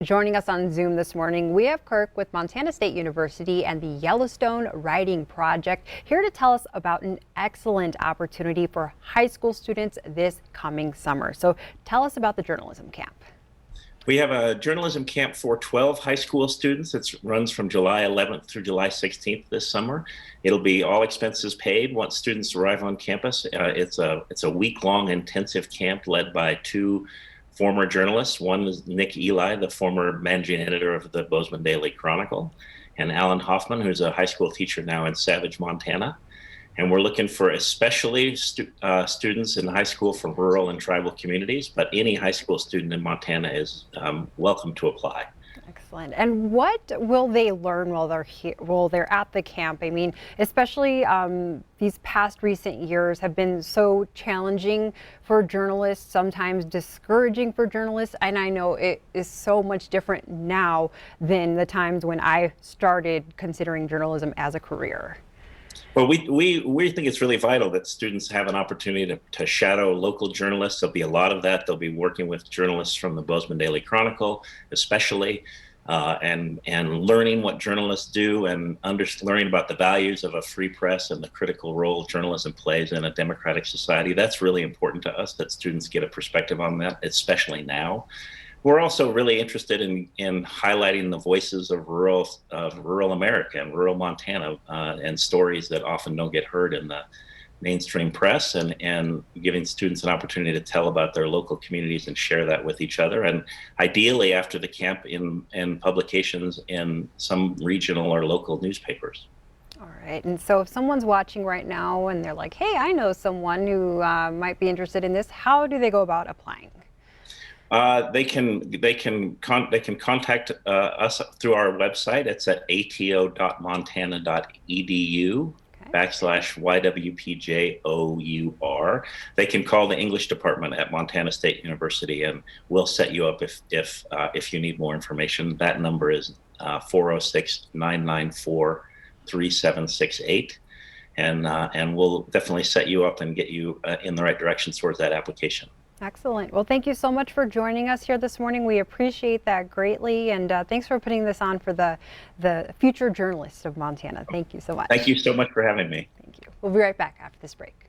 Joining us on Zoom this morning, we have Kirk with Montana State University and the Yellowstone Writing Project here to tell us about an excellent opportunity for high school students this coming summer. So tell us about the journalism camp. We have a journalism camp for 12 high school students. It runs from July 11th through July 16th this summer. It'll be all expenses paid once students arrive on campus. It's a week-long intensive camp led by two former journalists. One is Nick Eli, the former managing editor of the Bozeman Daily Chronicle, and Alan Hoffman, who's a high school teacher now in Savage, Montana. And we're looking for especially students in high school from rural and tribal communities, but any high school student in Montana is welcome to apply. Excellent. And what will they learn while they're here, while they're at the camp? I mean, especially these past recent years have been so challenging for journalists, sometimes discouraging for journalists. And I know it is so much different now than the times when I started considering journalism as a career. Well, we think it's really vital that students have an opportunity to shadow local journalists. There'll be a lot of that. They'll be working with journalists from the Bozeman Daily Chronicle, especially, and learning what journalists do and learning about the values of a free press and the critical role journalism plays in a democratic society. That's really important to us, that students get a perspective on that, especially now. We're also really interested in highlighting the voices of rural America and rural Montana and stories that often don't get heard in the mainstream press, and giving students an opportunity to tell about their local communities and share that with each other. And ideally after the camp in publications in some regional or local newspapers. All right. And so if someone's watching right now and they're like, hey, I know someone who might be interested in this, how do they go about applying? They can contact us through our website. It's at ato.montana.edu/YWPJOUR. They can call the English department at Montana State University, and we'll set you up if you need more information. That number is 406-994-3768. And we'll definitely set you up and get you in the right direction towards that application. Excellent. Well, thank you so much for joining us here this morning. We appreciate that greatly. And thanks for putting this on for the future journalists of Montana. Thank you so much. Thank you so much for having me. Thank you. We'll be right back after this break.